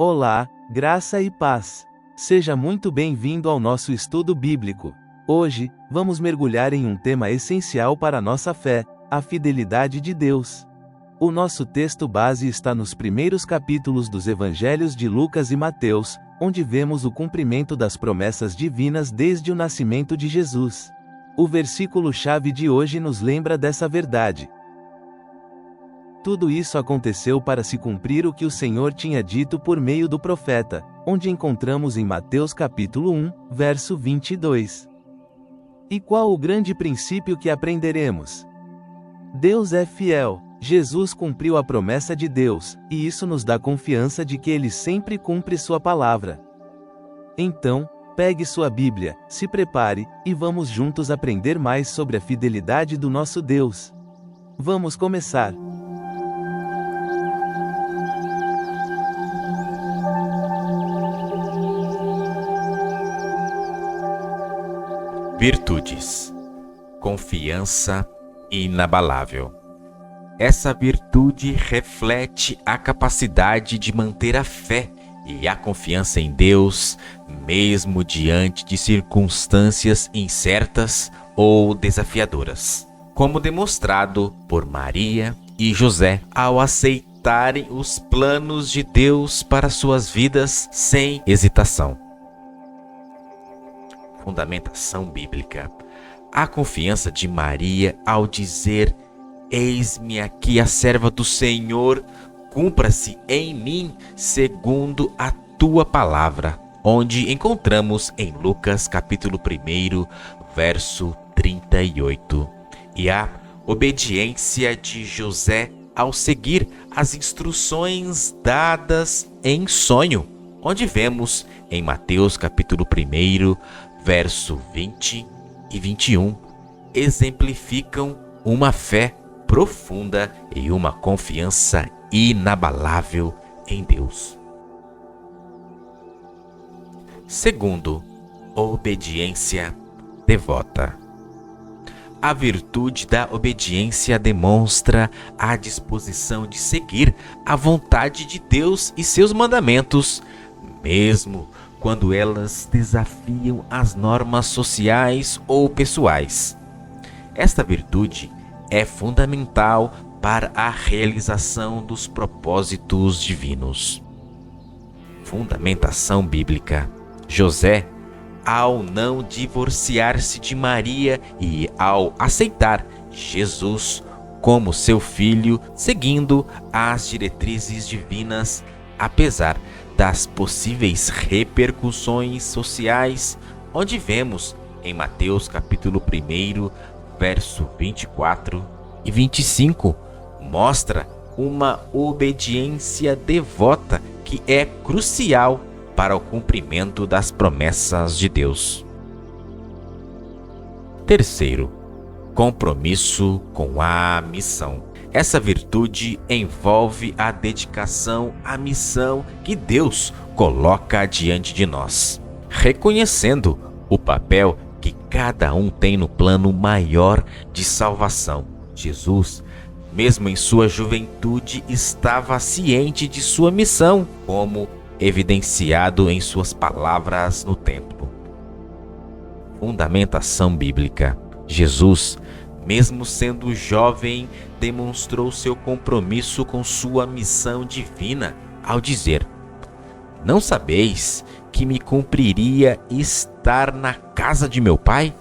Olá, graça e paz. Seja muito bem-vindo ao nosso estudo bíblico. Hoje, vamos mergulhar em um tema essencial para a nossa fé, a fidelidade de Deus. O nosso texto base está nos primeiros capítulos dos evangelhos de Lucas e Mateus, onde vemos o cumprimento das promessas divinas desde o nascimento de Jesus. O versículo-chave de hoje nos lembra dessa verdade. Tudo isso aconteceu para se cumprir o que o Senhor tinha dito por meio do profeta, onde encontramos em Mateus capítulo 1, verso 22. E qual o grande princípio que aprenderemos? Deus é fiel. Jesus cumpriu a promessa de Deus, e isso nos dá confiança de que Ele sempre cumpre sua palavra. Então, pegue sua Bíblia, se prepare, e vamos juntos aprender mais sobre a fidelidade do nosso Deus. Vamos começar. Virtudes. Confiança inabalável. Essa virtude reflete a capacidade de manter a fé e a confiança em Deus, mesmo diante de circunstâncias incertas ou desafiadoras, como demonstrado por Maria e José ao aceitarem os planos de Deus para suas vidas sem hesitação. Fundamentação bíblica. A confiança de Maria ao dizer: "Eis-me aqui a serva do Senhor, cumpra-se em mim segundo a tua palavra", onde encontramos em Lucas capítulo 1, verso 38. E a obediência de José ao seguir as instruções dadas em sonho, onde vemos em Mateus capítulo 1, verso 20 e 21, exemplificam uma fé profunda e uma confiança inabalável em Deus. Segundo, obediência devota. A virtude da obediência demonstra a disposição de seguir a vontade de Deus e seus mandamentos, mesmo quando elas desafiam as normas sociais ou pessoais. Esta virtude é fundamental para a realização dos propósitos divinos. Fundamentação bíblica. José, ao não divorciar-se de Maria e ao aceitar Jesus como seu filho, seguindo as diretrizes divinas, apesar das possíveis repercussões sociais, onde vemos em Mateus capítulo 1, verso 24 e 25, mostra uma obediência devota que é crucial para o cumprimento das promessas de Deus. Terceiro, compromisso com a missão. Essa virtude envolve a dedicação à missão que Deus coloca diante de nós, reconhecendo o papel que cada um tem no plano maior de salvação. Jesus, mesmo em sua juventude, estava ciente de sua missão, como evidenciado em suas palavras no templo. Fundamentação bíblica. Jesus, mesmo sendo jovem, demonstrou seu compromisso com sua missão divina ao dizer: "Não sabeis que me cumpriria estar na casa de meu Pai?",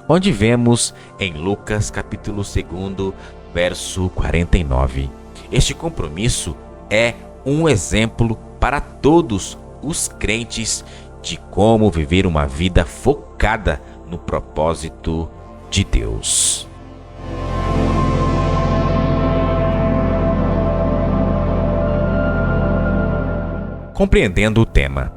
onde vemos em Lucas capítulo 2, verso 49. Este compromisso é um exemplo para todos os crentes de como viver uma vida focada no propósito de Deus. Compreendendo o tema.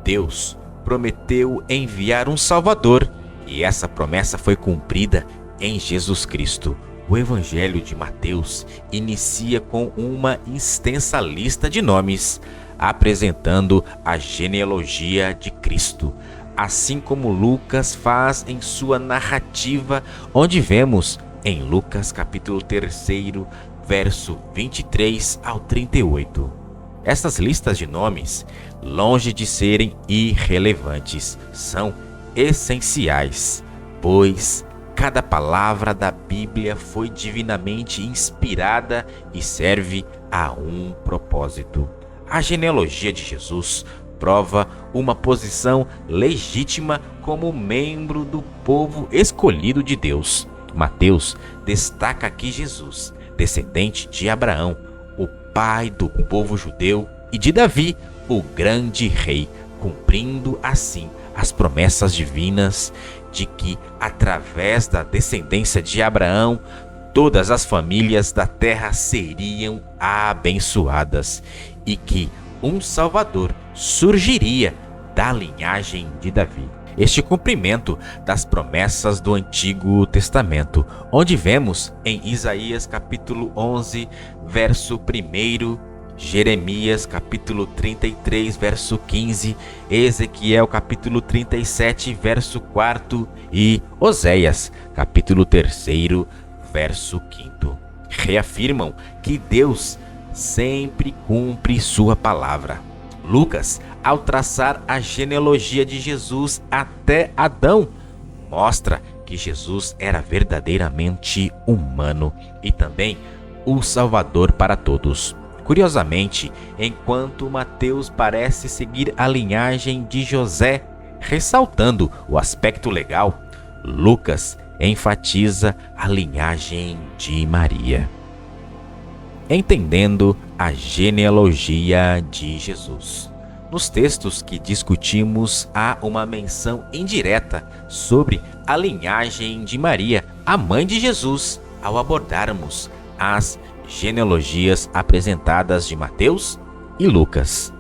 Deus prometeu enviar um Salvador, e essa promessa foi cumprida em Jesus Cristo. O Evangelho de Mateus inicia com uma extensa lista de nomes, apresentando a genealogia de Cristo, assim como Lucas faz em sua narrativa, onde vemos em Lucas capítulo 3, verso 23 ao 38. Essas listas de nomes, longe de serem irrelevantes, são essenciais, pois cada palavra da Bíblia foi divinamente inspirada e serve a um propósito. A genealogia de Jesus prova uma posição legítima como membro do povo escolhido de Deus. Mateus destaca que Jesus, descendente de Abraão, o pai do povo judeu, e de Davi, o grande rei, cumprindo assim as promessas divinas de que, através da descendência de Abraão, todas as famílias da terra seriam abençoadas e que um Salvador surgiria da linhagem de Davi. Este cumprimento das promessas do Antigo Testamento, onde vemos em Isaías capítulo 11, verso 1, Jeremias capítulo 33, verso 15, Ezequiel capítulo 37, verso 4 e Oséias capítulo 3, verso 5. Reafirmam que Deus sempre cumpre sua palavra. Lucas, ao traçar a genealogia de Jesus até Adão, mostra que Jesus era verdadeiramente humano e também o Salvador para todos. Curiosamente, enquanto Mateus parece seguir a linhagem de José, ressaltando o aspecto legal, Lucas enfatiza a linhagem de Maria. Entendendo a genealogia de Jesus. Nos textos que discutimos, há uma menção indireta sobre a linhagem de Maria, a mãe de Jesus, ao abordarmos as genealogias apresentadas de Mateus e Lucas.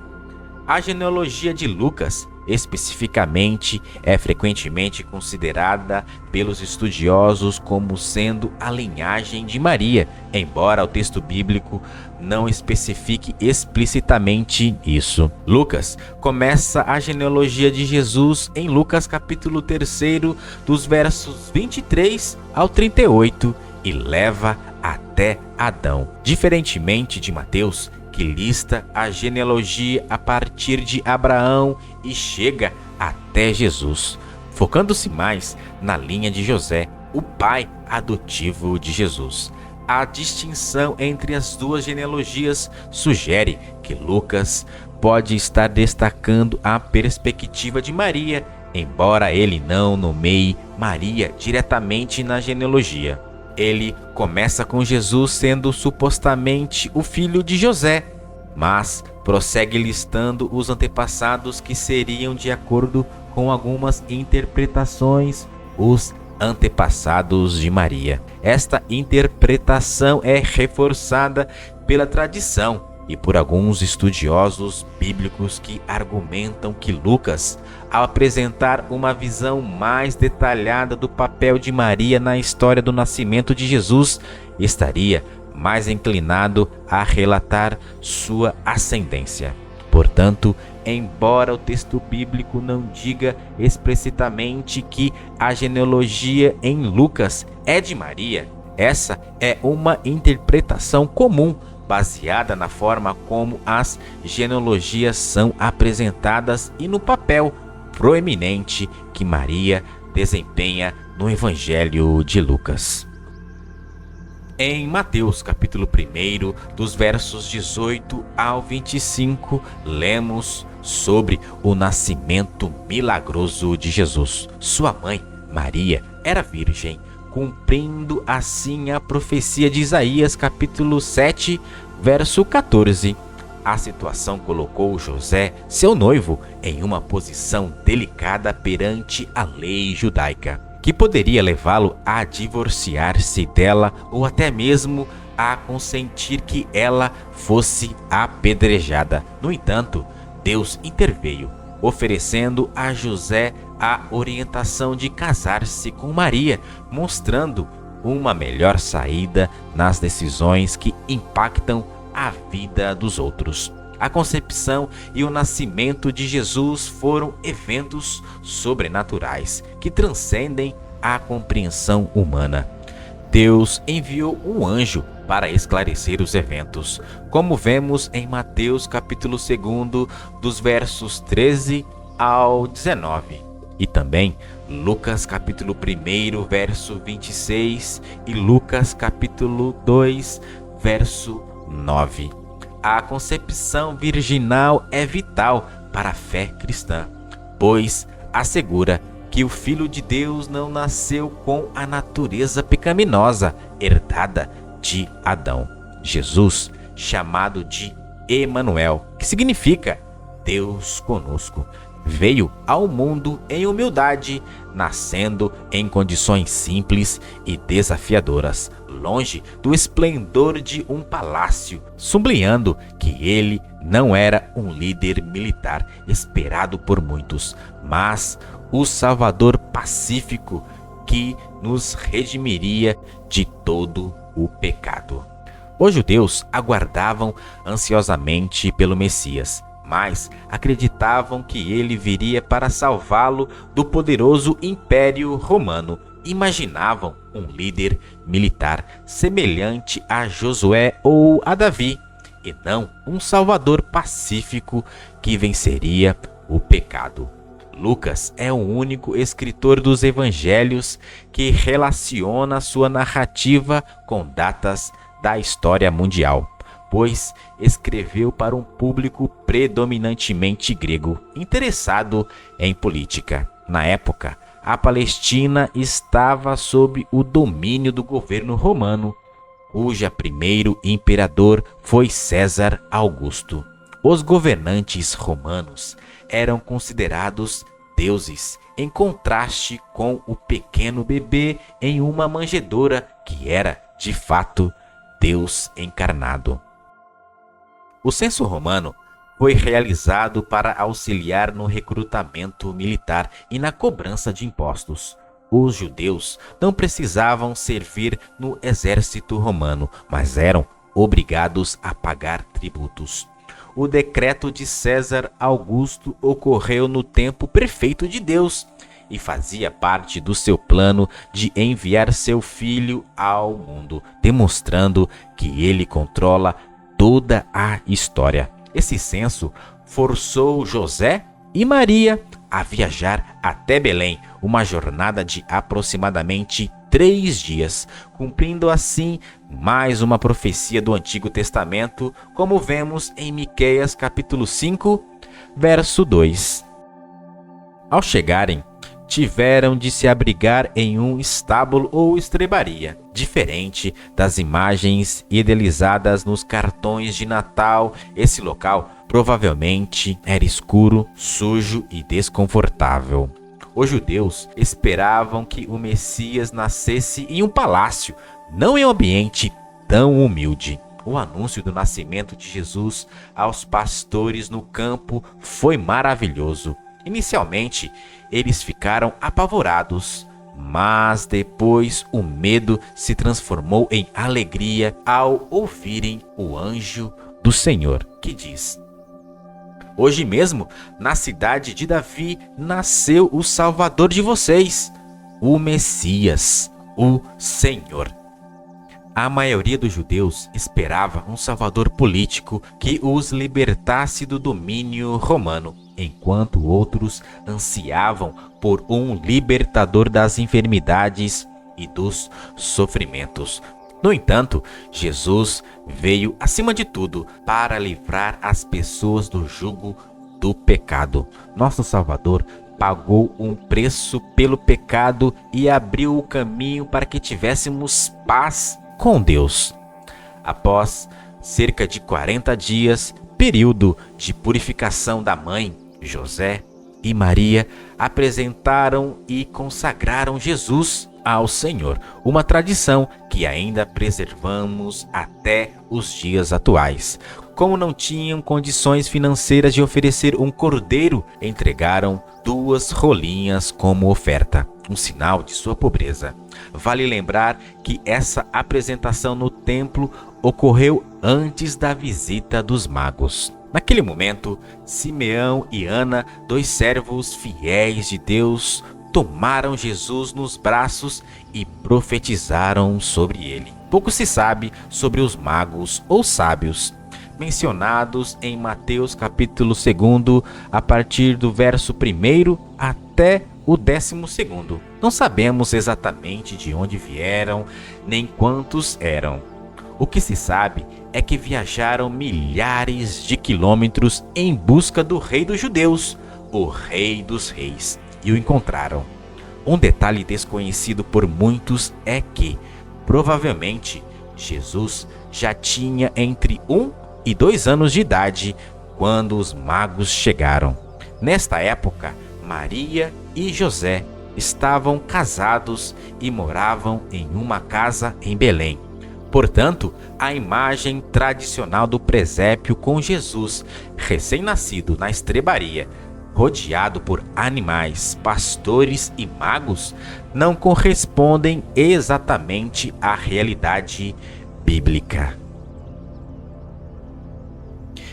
A genealogia de Lucas, especificamente, é frequentemente considerada pelos estudiosos como sendo a linhagem de Maria, embora o texto bíblico não especifique explicitamente isso. Lucas começa a genealogia de Jesus em Lucas capítulo 3, dos versos 23 ao 38, e leva até Adão. Diferentemente de Mateus, que lista a genealogia a partir de Abraão e chega até Jesus, focando-se mais na linha de José, o pai adotivo de Jesus. A distinção entre as duas genealogias sugere que Lucas pode estar destacando a perspectiva de Maria, embora ele não nomeie Maria diretamente na genealogia. Ele começa com Jesus sendo supostamente o filho de José, mas prossegue listando os antepassados que seriam, de acordo com algumas interpretações, os antepassados de Maria. Esta interpretação é reforçada pela tradição e por alguns estudiosos bíblicos que argumentam que Lucas, ao apresentar uma visão mais detalhada do papel de Maria na história do nascimento de Jesus, estaria mais inclinado a relatar sua ascendência. Portanto, embora o texto bíblico não diga explicitamente que a genealogia em Lucas é de Maria, essa é uma interpretação comum, baseada na forma como as genealogias são apresentadas e no papel proeminente que Maria desempenha no Evangelho de Lucas. Em Mateus capítulo 1, dos versos 18 ao 25, lemos sobre o nascimento milagroso de Jesus. Sua mãe, Maria, era virgem, cumprindo assim a profecia de Isaías capítulo 7, verso 14. A situação colocou José, seu noivo, em uma posição delicada perante a lei judaica, que poderia levá-lo a divorciar-se dela ou até mesmo a consentir que ela fosse apedrejada. No entanto, Deus interveio, oferecendo a José a orientação de casar-se com Maria, mostrando uma melhor saída nas decisões que impactam a vida dos outros. A concepção e o nascimento de Jesus foram eventos sobrenaturais que transcendem a compreensão humana. Deus enviou um anjo para esclarecer os eventos, como vemos em Mateus capítulo 2, dos versos 13 ao 19, e também Lucas capítulo 1, verso 26 e Lucas capítulo 2, verso 9. A concepção virginal é vital para a fé cristã, pois assegura que o Filho de Deus não nasceu com a natureza pecaminosa herdada de Adão. Jesus, chamado de Emanuel, que significa Deus conosco, veio ao mundo em humildade, nascendo em condições simples e desafiadoras, longe do esplendor de um palácio, sublinhando que ele não era um líder militar esperado por muitos, mas o Salvador pacífico que nos redimiria de todo o pecado. Os judeus aguardavam ansiosamente pelo Messias, mas acreditavam que ele viria para salvá-lo do poderoso Império Romano. Imaginavam um líder militar semelhante a Josué ou a Davi, e não um Salvador pacífico que venceria o pecado. Lucas é o único escritor dos evangelhos que relaciona sua narrativa com datas da história mundial, pois escreveu para um público predominantemente grego, interessado em política. Na época, a Palestina estava sob o domínio do governo romano, cujo primeiro imperador foi César Augusto. Os governantes romanos eram considerados deuses, em contraste com o pequeno bebê em uma manjedoura que era, de fato, Deus encarnado. O censo romano foi realizado para auxiliar no recrutamento militar e na cobrança de impostos. Os judeus não precisavam servir no exército romano, mas eram obrigados a pagar tributos. O decreto de César Augusto ocorreu no tempo perfeito de Deus e fazia parte do seu plano de enviar seu filho ao mundo, demonstrando que ele controla toda a história. Esse censo forçou José e Maria a viajar até Belém, uma jornada de aproximadamente 3 dias, cumprindo assim mais uma profecia do Antigo Testamento, como vemos em Miqueias capítulo 5, verso 2. Ao chegarem, tiveram de se abrigar em um estábulo ou estrebaria, diferente das imagens idealizadas nos cartões de Natal. Esse local provavelmente era escuro, sujo e desconfortável. Os judeus esperavam que o Messias nascesse em um palácio, não em um ambiente tão humilde. O anúncio do nascimento de Jesus aos pastores no campo foi maravilhoso. Inicialmente, eles ficaram apavorados, mas depois o medo se transformou em alegria ao ouvirem o anjo do Senhor, que diz: hoje mesmo, na cidade de Davi, nasceu o Salvador de vocês, o Messias, o Senhor. A maioria dos judeus esperava um salvador político que os libertasse do domínio romano, enquanto outros ansiavam por um libertador das enfermidades e dos sofrimentos. No entanto, Jesus veio, acima de tudo, para livrar as pessoas do jugo do pecado. Nosso Salvador pagou um preço pelo pecado e abriu o caminho para que tivéssemos paz com Deus. Após cerca de 40 dias, período de purificação da mãe, José e Maria apresentaram e consagraram Jesus ao Senhor, uma tradição que ainda preservamos até os dias atuais. Como não tinham condições financeiras de oferecer um cordeiro, entregaram 2 rolinhas como oferta, um sinal de sua pobreza. Vale lembrar que essa apresentação no templo ocorreu antes da visita dos magos. Naquele momento, Simeão e Ana, 2 servos fiéis de Deus, tomaram Jesus nos braços e profetizaram sobre ele. Pouco se sabe sobre os magos ou sábios, mencionados em Mateus capítulo 2, a partir do verso 1 até o 12º. Não sabemos exatamente de onde vieram, nem quantos eram. O que se sabe é que viajaram milhares de quilômetros em busca do rei dos judeus, o rei dos reis, e o encontraram. Um detalhe desconhecido por muitos é que, provavelmente, Jesus já tinha entre 1 e 2 anos de idade quando os magos chegaram. Nesta época, Maria e José estavam casados e moravam em uma casa em Belém. Portanto, a imagem tradicional do presépio com Jesus, recém-nascido na estrebaria, rodeado por animais, pastores e magos, não correspondem exatamente à realidade bíblica.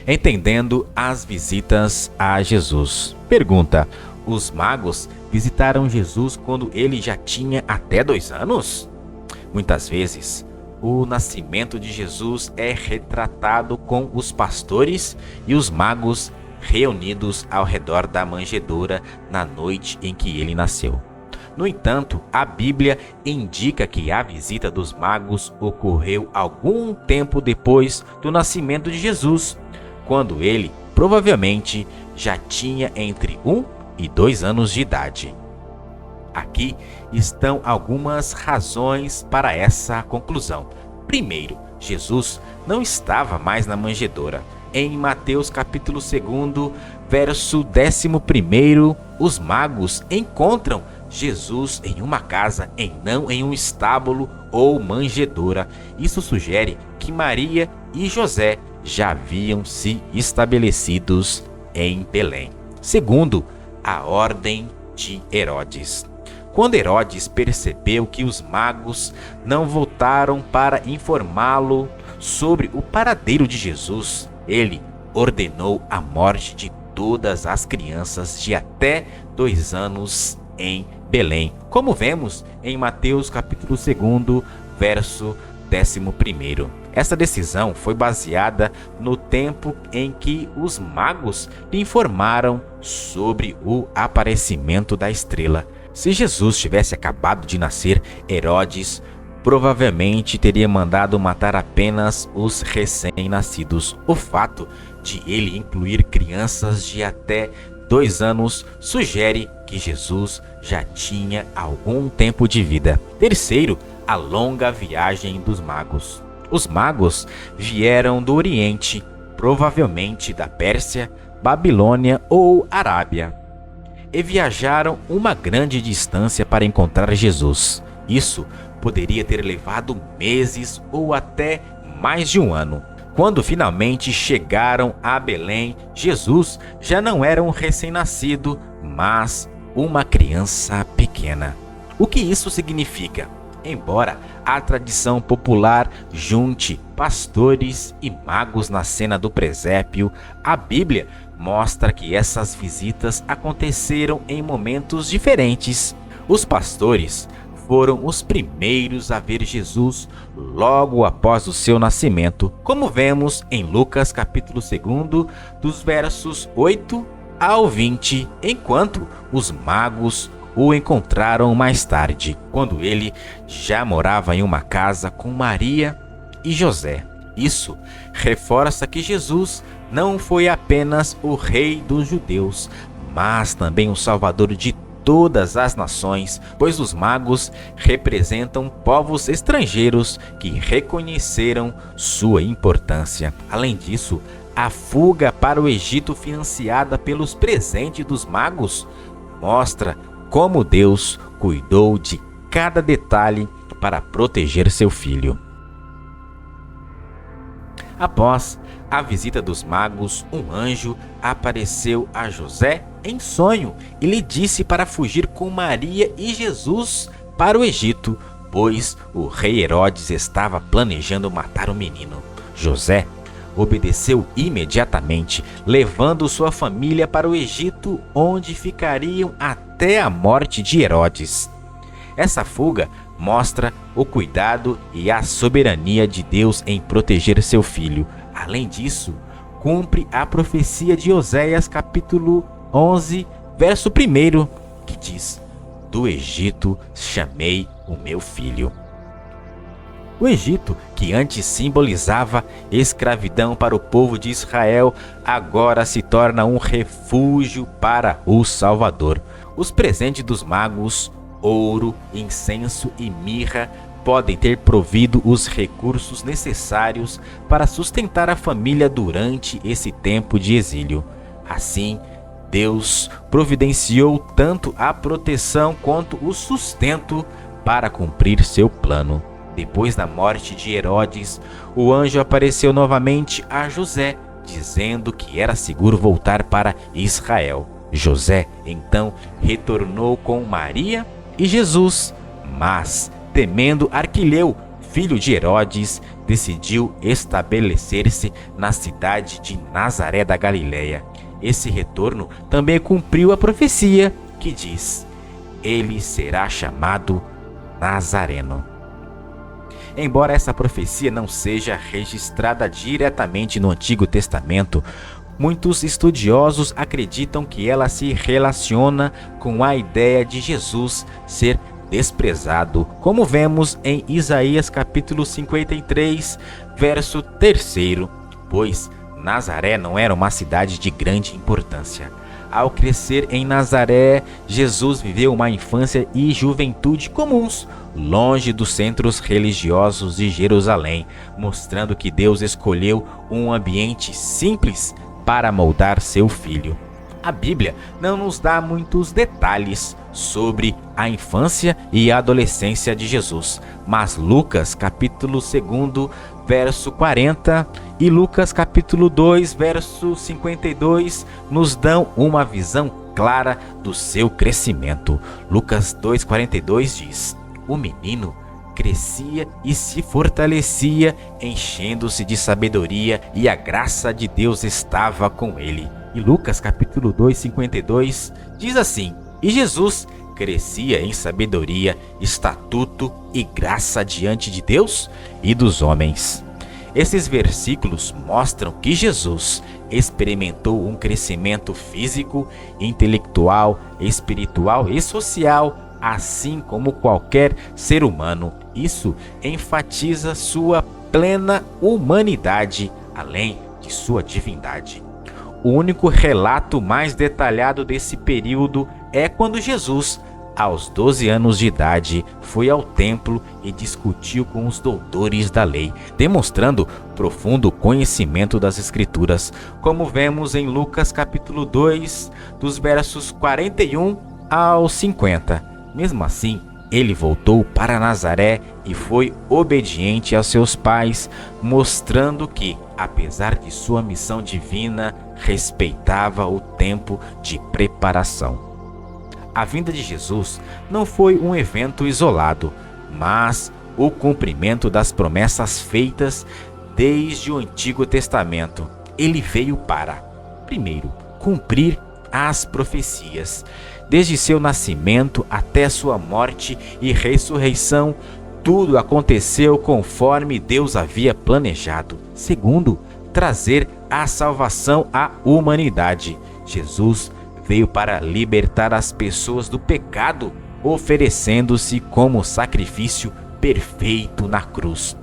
Entendendo as visitas a Jesus. Pergunta: os magos visitaram Jesus quando ele já tinha até 2 anos? Muitas vezes, o nascimento de Jesus é retratado com os pastores e os magos reunidos ao redor da manjedoura na noite em que ele nasceu. No entanto, a Bíblia indica que a visita dos magos ocorreu algum tempo depois do nascimento de Jesus, quando ele provavelmente já tinha entre 1 e 2 anos de idade. Aqui estão algumas razões para essa conclusão. Primeiro, Jesus não estava mais na manjedoura. Em Mateus capítulo 2, verso 11, os magos encontram Jesus em uma casa e não em um estábulo ou manjedoura. Isso sugere que Maria e José já haviam se estabelecidos em Belém. Segundo, a ordem de Herodes. Quando Herodes percebeu que os magos não voltaram para informá-lo sobre o paradeiro de Jesus, ele ordenou a morte de todas as crianças de até 2 anos em Belém, como vemos em Mateus capítulo 2, verso 11. Essa decisão foi baseada no tempo em que os magos lhe informaram sobre o aparecimento da estrela. Se Jesus tivesse acabado de nascer, Herodes provavelmente teria mandado matar apenas os recém-nascidos. O fato de ele incluir crianças de até 2 anos sugere que Jesus já tinha algum tempo de vida. Terceiro, a longa viagem dos magos. Os magos vieram do Oriente, provavelmente da Pérsia, Babilônia ou Arábia, e viajaram uma grande distância para encontrar Jesus. Isso poderia ter levado meses ou até mais de 1 ano. Quando finalmente chegaram a Belém, Jesus já não era um recém-nascido, mas uma criança pequena. O que isso significa? Embora a tradição popular junte pastores e magos na cena do presépio, a Bíblia mostra que essas visitas aconteceram em momentos diferentes. Os pastores foram os primeiros a ver Jesus logo após o seu nascimento, como vemos em Lucas capítulo 2, dos versos 8 ao 20, enquanto os magos o encontraram mais tarde, quando ele já morava em uma casa com Maria e José. Isso reforça que Jesus não foi apenas o rei dos judeus, mas também o salvador de todas as nações, pois os magos representam povos estrangeiros que reconheceram sua importância. Além disso, a fuga para o Egito financiada pelos presentes dos magos mostra como Deus cuidou de cada detalhe para proteger seu filho. Após a visita dos magos, um anjo apareceu a José em sonho e lhe disse para fugir com Maria e Jesus para o Egito, pois o rei Herodes estava planejando matar o menino. José obedeceu imediatamente, levando sua família para o Egito, onde ficariam até a morte de Herodes. Essa fuga mostra o cuidado e a soberania de Deus em proteger seu filho. Além disso, cumpre a profecia de Oséias capítulo 11, verso 1, que diz: do Egito chamei o meu filho. O Egito, que antes simbolizava escravidão para o povo de Israel, agora se torna um refúgio para o Salvador. Os presentes dos magos, ouro, incenso e mirra, podem ter provido os recursos necessários para sustentar a família durante esse tempo de exílio. Assim, Deus providenciou tanto a proteção quanto o sustento para cumprir seu plano. Depois da morte de Herodes, o anjo apareceu novamente a José, dizendo que era seguro voltar para Israel. José, então, retornou com Maria e Jesus, mas, temendo Arquileu, filho de Herodes, decidiu estabelecer-se na cidade de Nazaré da Galileia. Esse retorno também cumpriu a profecia que diz: ele será chamado Nazareno. Embora essa profecia não seja registrada diretamente no Antigo Testamento, muitos estudiosos acreditam que ela se relaciona com a ideia de Jesus ser desprezado, como vemos em Isaías capítulo 53, verso 3, pois Nazaré não era uma cidade de grande importância. Ao crescer em Nazaré, Jesus viveu uma infância e juventude comuns, longe dos centros religiosos de Jerusalém, mostrando que Deus escolheu um ambiente simples para moldar seu filho. A Bíblia não nos dá muitos detalhes sobre a infância e a adolescência de Jesus, mas Lucas capítulo 2, verso 40 e Lucas capítulo 2, verso 52 nos dão uma visão clara do seu crescimento. Lucas 2:42 diz: o menino crescia e se fortalecia, enchendo-se de sabedoria, e a graça de Deus estava com ele. E Lucas capítulo 2:52 diz assim: e Jesus crescia em sabedoria, estatuto e graça diante de Deus e dos homens. Esses versículos mostram que Jesus experimentou um crescimento físico, intelectual, espiritual e social, assim como qualquer ser humano. Isso enfatiza sua plena humanidade, além de sua divindade. O único relato mais detalhado desse período é quando Jesus, aos 12 anos de idade, foi ao templo e discutiu com os doutores da lei, demonstrando profundo conhecimento das Escrituras, como vemos em Lucas capítulo 2, dos versos 41 ao 50. Mesmo assim, ele voltou para Nazaré e foi obediente aos seus pais, mostrando que, apesar de sua missão divina, respeitava o tempo de preparação. A vinda de Jesus não foi um evento isolado, mas o cumprimento das promessas feitas desde o Antigo Testamento. Ele veio para, primeiro, cumprir as profecias. Desde seu nascimento até sua morte e ressurreição, tudo aconteceu conforme Deus havia planejado. Segundo, trazer a salvação à humanidade. Jesus veio para libertar as pessoas do pecado, oferecendo-se como sacrifício perfeito na cruz.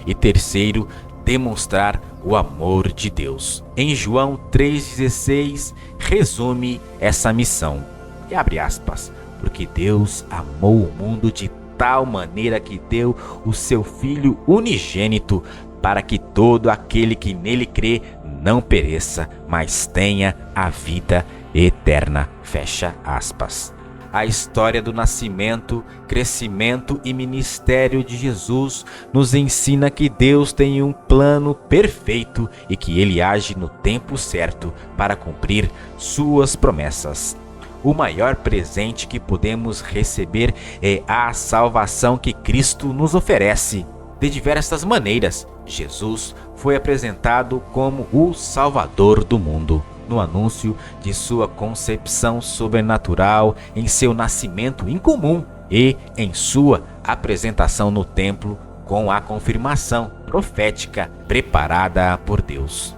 E terceiro, demonstrar o amor de Deus. Em João 3,16, resume essa missão. E abre aspas, porque Deus amou o mundo de tal maneira que deu o seu Filho unigênito, para que todo aquele que nele crê não pereça, mas tenha a vida eterna. Fecha aspas. A história do nascimento, crescimento e ministério de Jesus nos ensina que Deus tem um plano perfeito e que ele age no tempo certo para cumprir suas promessas. O maior presente que podemos receber é a salvação que Cristo nos oferece. De diversas maneiras, Jesus foi apresentado como o Salvador do mundo, no anúncio de sua concepção sobrenatural, em seu nascimento incomum e em sua apresentação no templo com a confirmação profética preparada por Deus.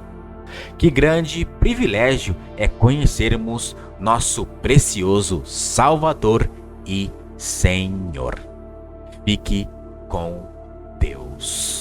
Que grande privilégio é conhecermos nosso precioso Salvador e Senhor. Fique com Deus.